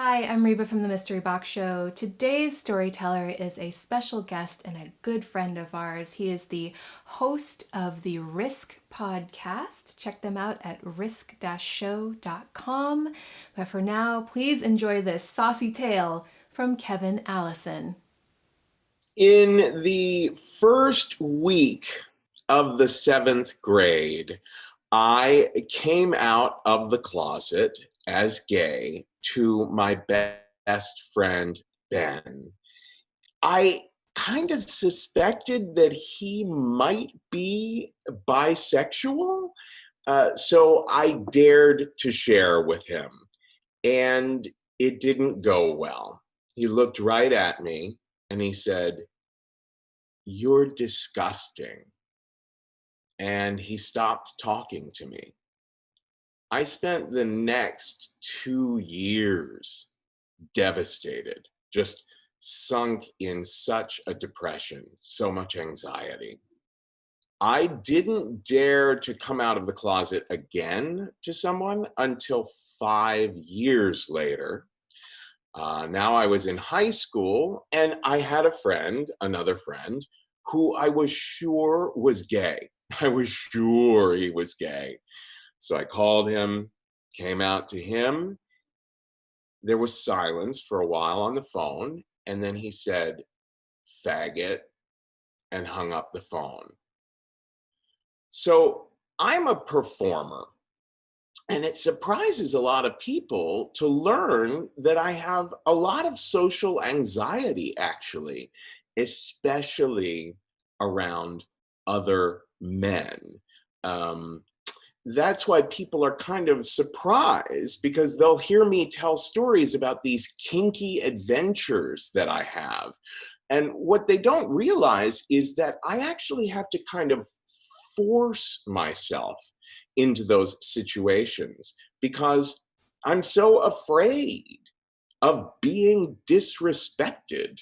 Hi, I'm Reba from the Mystery Box Show. Today's storyteller is a special guest and a good friend of ours. He is the host of the Risk podcast. Check them out at risk-show.com. But for now, please enjoy this saucy tale from Kevin Allison. In the first week of the seventh grade, I came out of the closet as gay to my best friend, Ben. I kind of suspected that he might be bisexual, so I dared to share with him, and it didn't go well. He looked right at me and he said, "You're disgusting." And he stopped talking to me. I spent the next 2 years devastated, just sunk in such a depression, so much anxiety. I didn't dare to come out of the closet again to someone until 5 years later. Now I was in high school and I had a friend, another friend, who I was sure was gay. I was sure he was gay. So I called him, came out to him. There was silence for a while on the phone. And then he said, "Faggot," and hung up the phone. So I'm a performer. And it surprises a lot of people to learn that I have a lot of social anxiety, actually, especially around other men. Um, that's why people are kind of surprised, because they'll hear me tell stories about these kinky adventures that I have. And what they don't realize is that I actually have to kind of force myself into those situations because I'm so afraid of being disrespected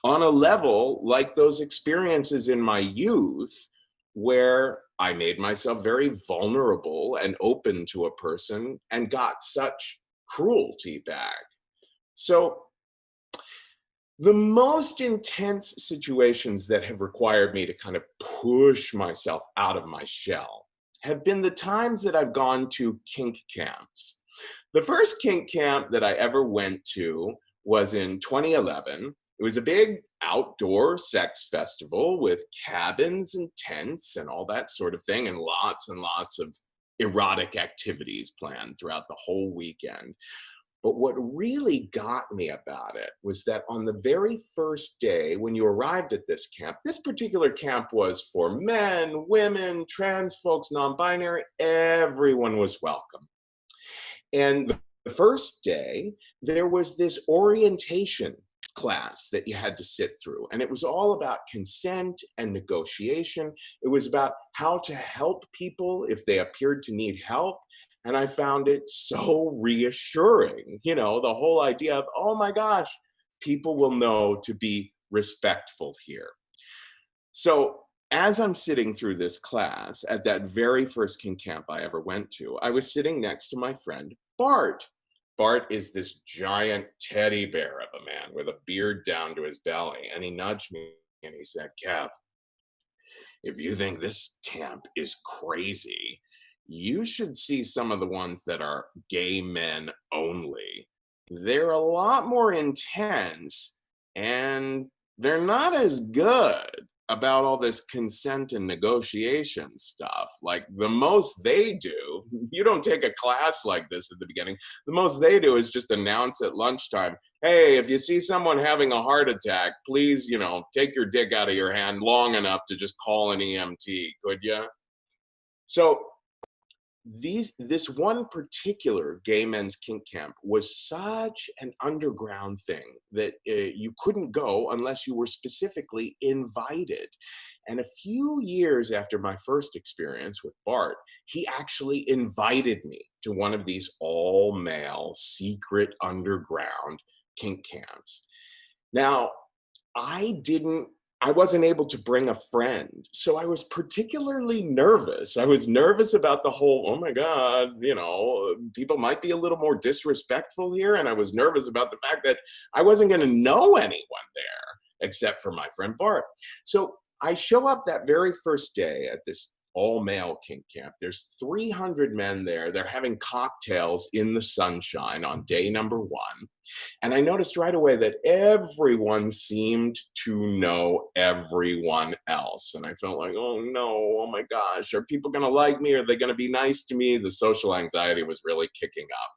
on a level like those experiences in my youth where I made myself very vulnerable and open to a person and got such cruelty back. So the most intense situations that have required me to kind of push myself out of my shell have been the times that I've gone to kink camps. The first kink camp that I ever went to was in 2011. It was a big outdoor sex festival with cabins and tents and all that sort of thing, and lots of erotic activities planned throughout the whole weekend. But what really got me about it was that on the very first day when you arrived at this particular camp was for men, women, trans folks, non-binary, everyone was welcome. And the first day, there was this orientation class that you had to sit through. And it was all about consent and negotiation. It was about how to help people if they appeared to need help. And I found it so reassuring, the whole idea of, oh my gosh, people will know to be respectful here. So as I'm sitting through this class at that very first kink camp I ever went to, I was sitting next to my friend, Bart. Bart is this giant teddy bear of a man with a beard down to his belly. And he nudged me and he said, "Kev, if you think this camp is crazy, you should see some of the ones that are gay men only. They're a lot more intense and they're not as good about all this consent and negotiation stuff. Like the most they do, you don't take a class like this at the beginning. The most they do is just announce at lunchtime, hey, if you see someone having a heart attack, please, take your dick out of your hand long enough to just call an EMT, could you?" So this one particular gay men's kink camp was such an underground thing that you couldn't go unless you were specifically invited. And a few years after my first experience with Bart, he actually invited me to one of these all-male secret underground kink camps. Now, I didn't I wasn't able to bring a friend. So I was particularly nervous. I was nervous about the whole, oh my God, people might be a little more disrespectful here. And I was nervous about the fact that I wasn't going to know anyone there except for my friend Bart. So I show up that very first day at this all-male kink camp. There's 300 men there. They're having cocktails in the sunshine on day number 1. And I noticed right away that everyone seemed to know everyone else. And I felt like, oh no, oh my gosh, are people going to like me? Are they going to be nice to me? The social anxiety was really kicking up.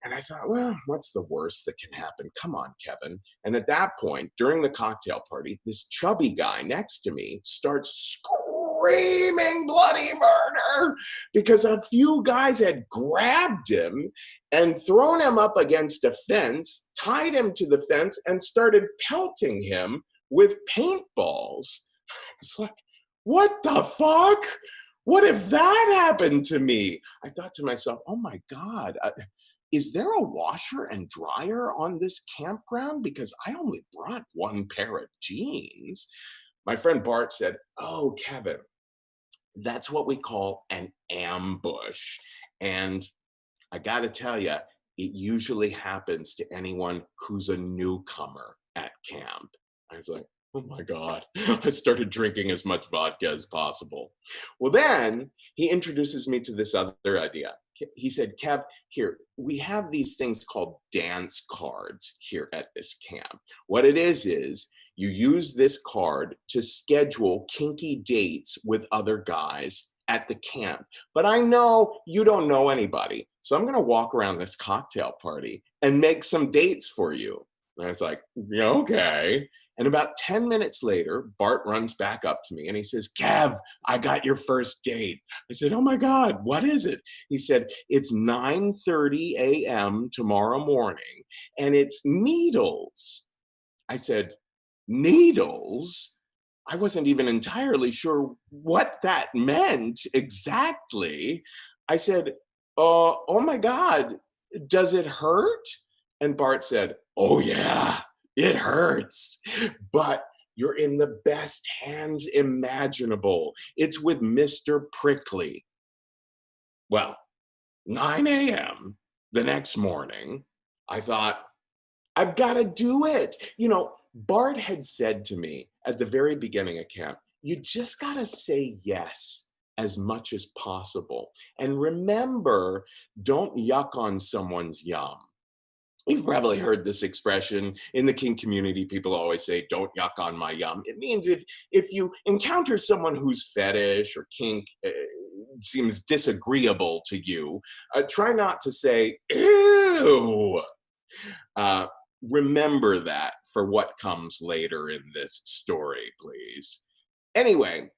And I thought, well, what's the worst that can happen? Come on, Kevin. And at that point, during the cocktail party, this chubby guy next to me starts screaming bloody murder because a few guys had grabbed him and thrown him up against a fence, tied him to the fence, and started pelting him with paintballs. It's like, what the fuck? What if that happened to me? I thought to myself, oh my God, is there a washer and dryer on this campground? Because I only brought one pair of jeans. My friend Bart said, oh, Kevin, that's what we call an ambush. And I got to tell you, it usually happens to anyone who's a newcomer at camp. I was like, oh my God. I started drinking as much vodka as possible. Well, then he introduces me to this other idea. He said, Kev, here, we have these things called dance cards here at this camp. What it is you use this card to schedule kinky dates with other guys at the camp. But I know you don't know anybody. So I'm going to walk around this cocktail party and make some dates for you. And I was like, yeah, okay. And about 10 minutes later, Bart runs back up to me and he says, Kev, I got your first date. I said, oh my God, what is it? He said, it's 9:30 a.m. tomorrow morning and it's needles. I said, needles? I wasn't even entirely sure what that meant exactly. I said, oh my God, does it hurt? And Bart said, oh yeah, it hurts, but you're in the best hands imaginable. It's with Mr. Prickly. Well, 9 a.m. the next morning, I thought, I've got to do it. Bart had said to me at the very beginning of camp, you just got to say yes as much as possible. And remember, don't yuck on someone's yum. You've probably heard this expression in the kink community. People always say, don't yuck on my yum. It means if you encounter someone whose fetish or kink seems disagreeable to you, try not to say, ew. Remember that for what comes later in this story, please. Anyway,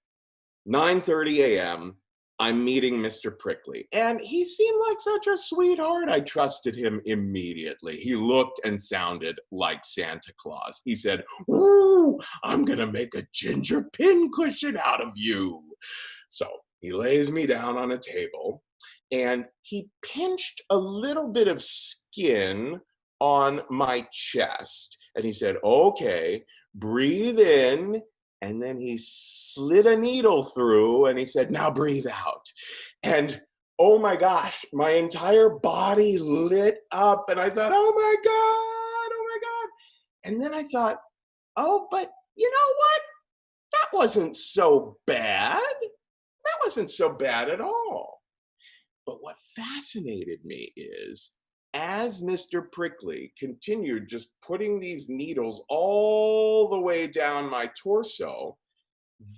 9:30 a.m., I'm meeting Mr. Prickly, and he seemed like such a sweetheart. I trusted him immediately. He looked and sounded like Santa Claus. He said, ooh, I'm gonna make a ginger pincushion out of you. So he lays me down on a table, and he pinched a little bit of skin on my chest. And he said, okay, breathe in. And then he slid a needle through and he said, now breathe out. And oh my gosh, my entire body lit up. And I thought, oh my God, oh my God. And then I thought, oh, but you know what? That wasn't so bad. That wasn't so bad at all. But what fascinated me is, as Mr. Prickly continued just putting these needles all the way down my torso,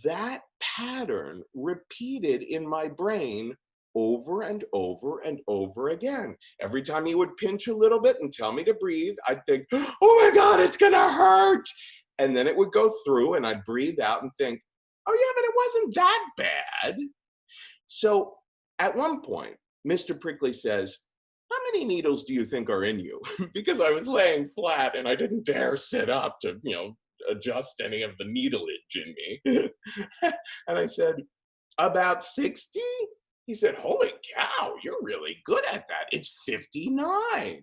that pattern repeated in my brain over and over and over again. Every time he would pinch a little bit and tell me to breathe, I'd think, oh my God, it's gonna hurt. And then it would go through and I'd breathe out and think, oh yeah, but it wasn't that bad. So at one point, Mr. Prickly says, how many needles do you think are in you? Because I was laying flat and I didn't dare sit up to, adjust any of the needleage in me. And I said, about 60? He said, holy cow, you're really good at that. It's 59. I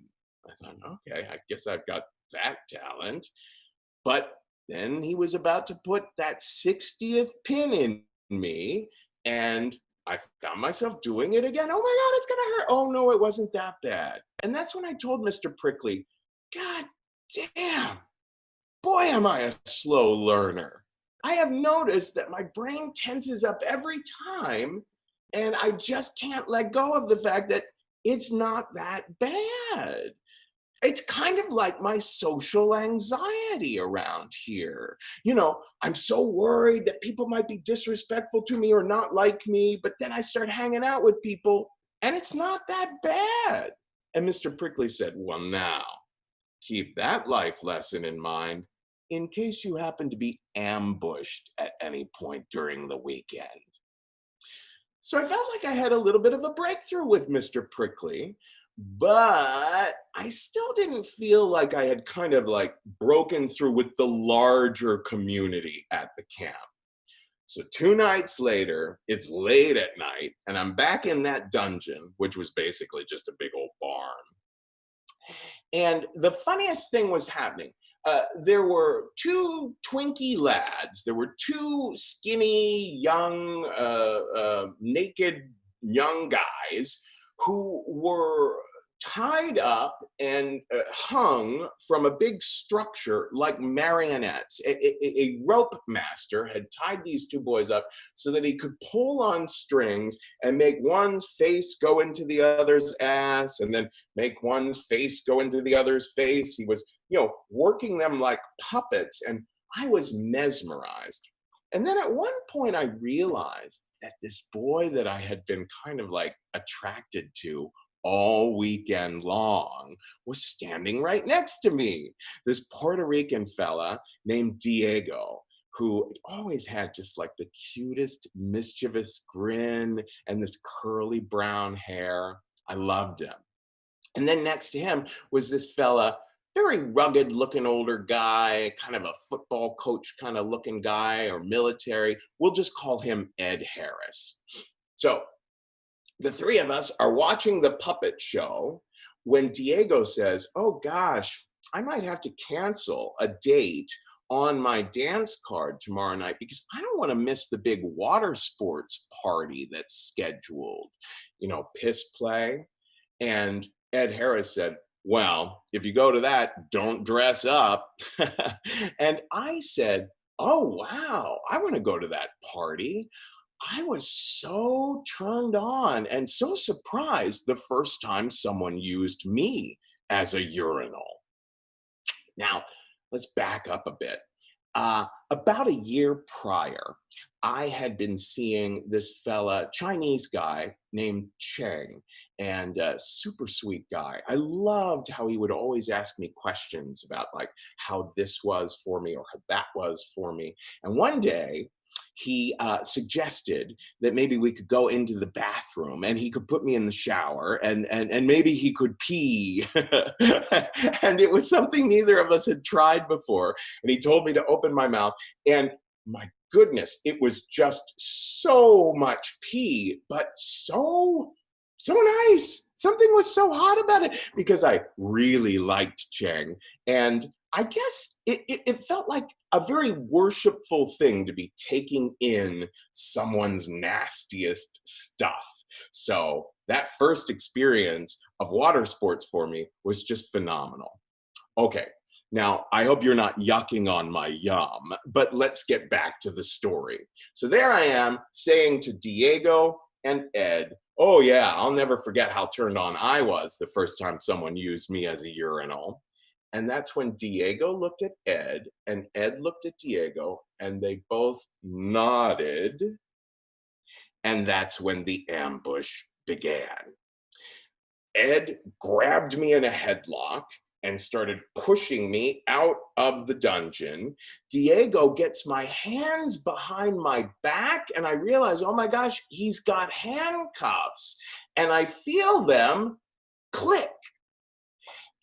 thought, okay, I guess I've got that talent. But Then he was about to put that 60th pin in me, and I found myself doing it again. Oh my God, it's gonna hurt. Oh no, it wasn't that bad. And that's when I told Mr. Prickly, God damn, boy, am I a slow learner. I have noticed that my brain tenses up every time, and I just can't let go of the fact that it's not that bad. It's kind of like my social anxiety around here. I'm so worried that people might be disrespectful to me or not like me, but then I start hanging out with people and it's not that bad. And Mr. Prickly said, well, now, keep that life lesson in mind in case you happen to be ambushed at any point during the weekend. So I felt like I had a little bit of a breakthrough with Mr. Prickly, but I still didn't feel like I had kind of like broken through with the larger community at the camp. So 2 nights later, it's late at night, and I'm back in that dungeon, which was basically just a big old barn. And the funniest thing was happening. There were two Twinkie lads. There were two skinny, young, naked young guys who were tied up and hung from a big structure like marionettes. A rope master had tied these two boys up so that he could pull on strings and make one's face go into the other's ass and then make one's face go into the other's face. He was, working them like puppets, and I was mesmerized. And then at one point I realized that this boy that I had been kind of like attracted to all weekend long was standing right next to me. This Puerto Rican fella named Diego, who always had just like the cutest, mischievous grin and this curly brown hair. I loved him. And then next to him was this fella, very rugged looking older guy, kind of a football coach kind of looking guy, or military. We'll just call him Ed Harris. So the three of us are watching the puppet show when Diego says, oh gosh, I might have to cancel a date on my dance card tomorrow night because I don't want to miss the big Watersports party that's scheduled, piss play. And Ed Harris said, well, if you go to that, don't dress up. And I said, oh, wow, I want to go to that party. I was so turned on and so surprised the first time someone used me as a urinal. Now, let's back up a bit. About a year prior, I had been seeing this fella, Chinese guy named Cheng, and a super sweet guy. I loved how he would always ask me questions about like how this was for me or how that was for me. And one day, he suggested that maybe we could go into the bathroom and he could put me in the shower and maybe he could pee. And it was something neither of us had tried before. And he told me to open my mouth, and my goodness, it was just so much pee, but so nice. Something was so hot about it because I really liked Cheng. And I guess it felt like a very worshipful thing to be taking in someone's nastiest stuff. So that first experience of water sports for me was just phenomenal. Okay, now I hope you're not yucking on my yum, but let's get back to the story. So there I am saying to Diego and Ed, oh yeah, I'll never forget how turned on I was the first time someone used me as a urinal. And that's when Diego looked at Ed and Ed looked at Diego and they both nodded. And that's when the ambush began. Ed grabbed me in a headlock and started pushing me out of the dungeon. Diego gets my hands behind my back and I realize, oh my gosh, he's got handcuffs. And I feel them click.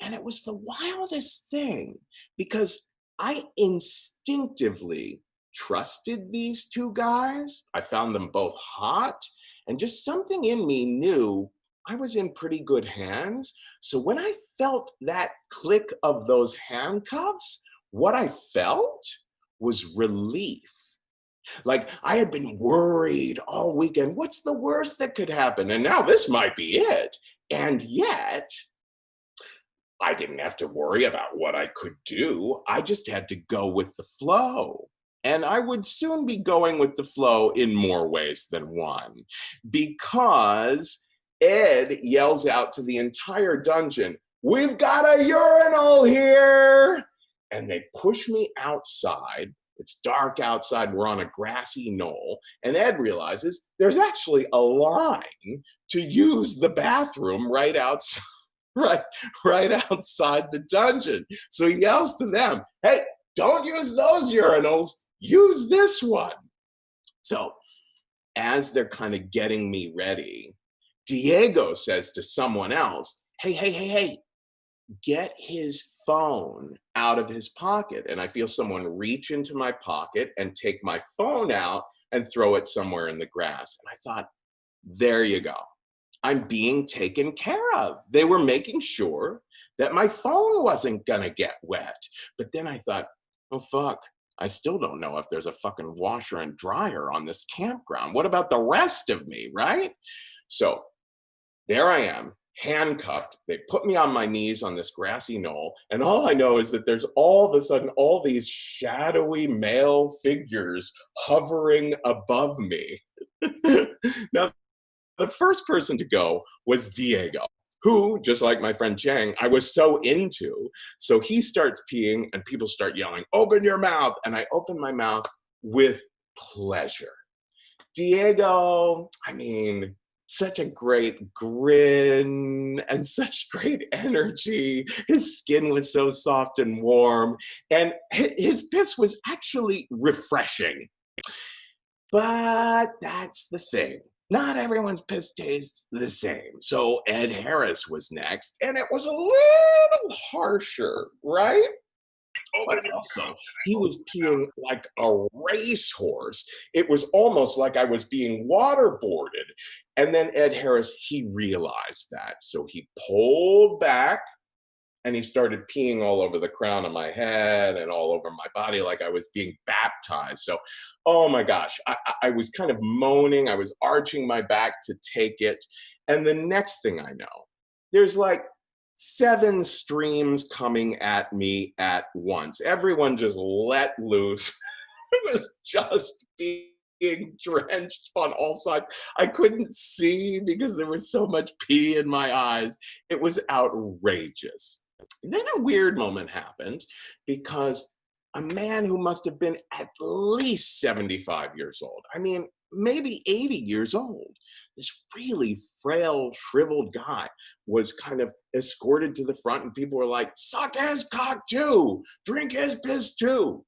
And it was the wildest thing because I instinctively trusted these two guys. I found them both hot, and just something in me knew I was in pretty good hands. So when I felt that click of those handcuffs, what I felt was relief. Like, I had been worried all weekend. What's the worst that could happen? And now this might be it. And yet, I didn't have to worry about what I could do. I just had to go with the flow. And I would soon be going with the flow in more ways than one, because Ed yells out to the entire dungeon, "We've got a urinal here!" And they push me outside. It's dark outside. We're on a grassy knoll. And Ed realizes there's actually a line to use the bathroom right outside. Right outside the dungeon. So he yells to them, "Hey, don't use those urinals, use this one." So as they're kind of getting me ready, Diego says to someone else, hey, get his phone out of his pocket. And I feel someone reach into my pocket and take my phone out and throw it somewhere in the grass. And I thought, there you go. I'm being taken care of. They were making sure that my phone wasn't gonna get wet. But then I thought, oh fuck, I still don't know if there's a fucking washer and dryer on this campground. What about the rest of me, right? So there I am, handcuffed. They put me on my knees on this grassy knoll, and all I know is that there's all of a sudden all these shadowy male figures hovering above me. Now, the first person to go was Diego, who, just like my friend Chang, I was so into. So he starts peeing and people start yelling, "Open your mouth." And I open my mouth with pleasure. Diego, I mean, such a great grin and such great energy. His skin was so soft and warm, and his piss was actually refreshing. But that's the thing. Not everyone's piss tastes the same. So Ed Harris was next, and it was a little harsher, right? But also, he was peeing like a racehorse. It was almost like I was being waterboarded. And then Ed Harris, he realized that. So he pulled back and he started peeing all over the crown of my head and all over my body like I was being baptized. So, oh my gosh, I was kind of moaning. I was arching my back to take it. And the next thing I know, there's like 7 streams coming at me at once. Everyone just let loose. It was just being drenched on all sides. I couldn't see because there was so much pee in my eyes. It was outrageous. Then a weird moment happened, because a man who must have been at least 75 years old, I mean, maybe 80 years old, this really frail, shriveled guy was kind of escorted to the front, and people were like, "Suck his cock too, drink his piss too."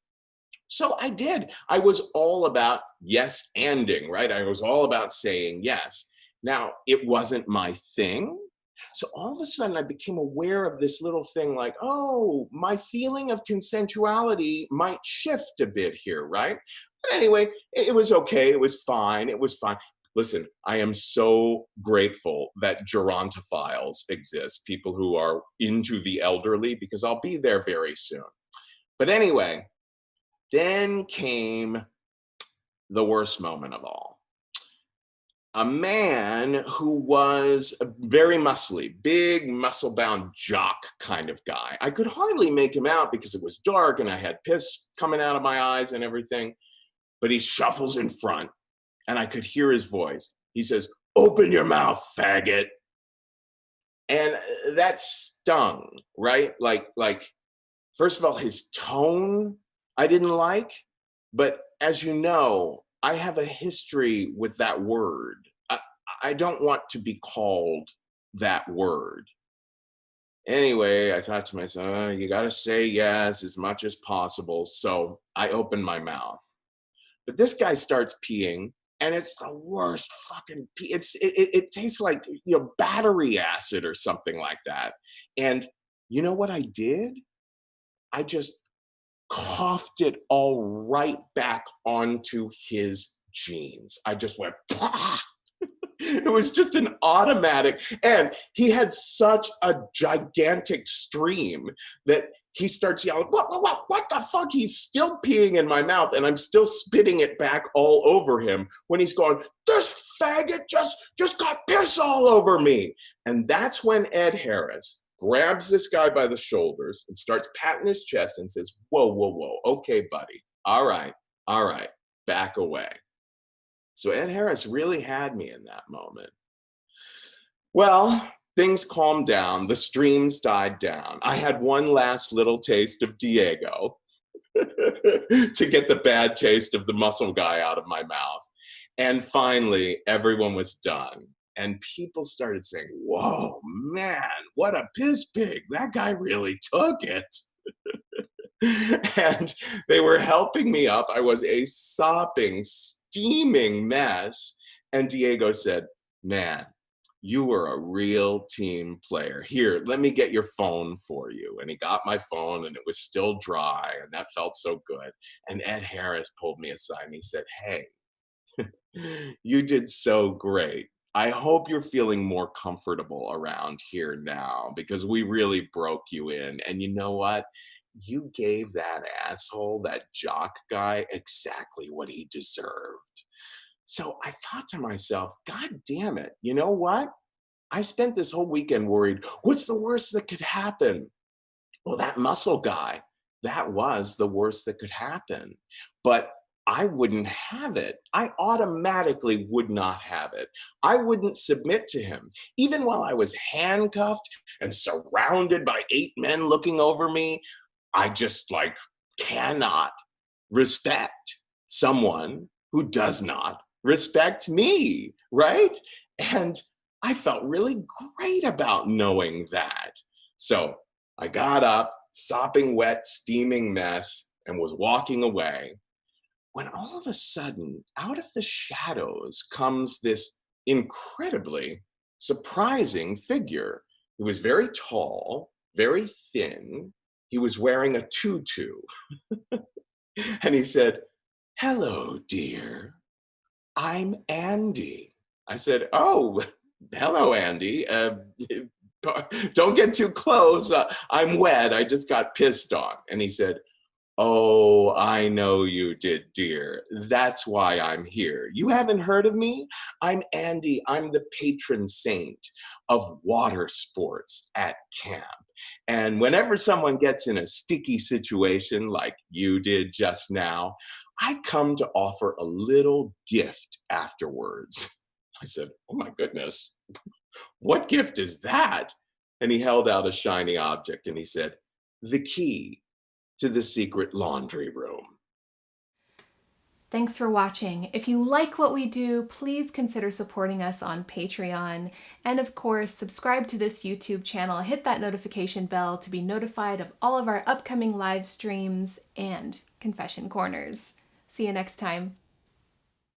So I did. I was all about yes-anding, right? I was all about saying yes. Now, it wasn't my thing. So all of a sudden, I became aware of this little thing like, oh, my feeling of consensuality might shift a bit here, right? But anyway, it was okay. It was fine. It was fine. Listen, I am so grateful that gerontophiles exist, people who are into the elderly, because I'll be there very soon. But anyway, then came the worst moment of all. A man who was very muscly, big, muscle-bound jock kind of guy. I could hardly make him out because it was dark and I had piss coming out of my eyes and everything. But he shuffles in front and I could hear his voice. He says, "Open your mouth, faggot." And that stung, right? Like, first of all, his tone I didn't like. But as you know, I have a history with that word. I don't want to be called that word. Anyway, I thought to myself, oh, you got to say yes as much as possible. So I opened my mouth. But this guy starts peeing, and it's the worst fucking pee. It tastes like, battery acid or something like that. And you know what I did? I just coughed it all right back onto his jeans. I just went, It was just an automatic, and he had such a gigantic stream that he starts yelling, what the fuck? He's still peeing in my mouth, and I'm still spitting it back all over him when he's going, this faggot just got piss all over me. And that's when Ed Harris grabs this guy by the shoulders and starts patting his chest and says, whoa, okay, buddy, all right, back away. So Ed Harris really had me in that moment. Well, things calmed down. The streams died down. I had one last little taste of Diego to get the bad taste of the muscle guy out of my mouth. And finally, everyone was done. And people started saying, whoa, man, what a piss pig. That guy really took it. And they were helping me up. I was a sopping, steaming mess. And Diego said, man, you were a real team player. Here, let me get your phone for you. And he got my phone, and it was still dry, and that felt so good. And Ed Harris pulled me aside and he said, hey, you did so great. I hope you're feeling more comfortable around here now, because we really broke you in. And you know what? You gave that asshole, that jock guy, exactly what he deserved. So I thought to myself, God damn it, you know what? I spent this whole weekend worried, what's the worst that could happen? Well, that muscle guy, that was the worst that could happen. But I wouldn't have it. I automatically would not have it. I wouldn't submit to him. Even while I was handcuffed and surrounded by 8 men looking over me, I just cannot respect someone who does not respect me, right? And I felt really great about knowing that. So I got up, sopping wet, steaming mess, and was walking away, when all of a sudden, out of the shadows comes this incredibly surprising figure. He was very tall, very thin. He was wearing a tutu. And he said, hello, dear. I'm Andy. I said, oh, hello, Andy. Don't get too close. I'm wet. I just got pissed on. And he said, oh, I know you did, dear. That's why I'm here. You haven't heard of me? I'm Andy. I'm the patron saint of Watersports at camp. And whenever someone gets in a sticky situation like you did just now, I come to offer a little gift afterwards. I said, oh my goodness, what gift is that? And he held out a shiny object and he said, the key to the secret laundry room. Thanks for watching. If you like what we do, please consider supporting us on Patreon. And of course, subscribe to this YouTube channel, hit that notification bell to be notified of all of our upcoming live streams and confession corners. See you next time.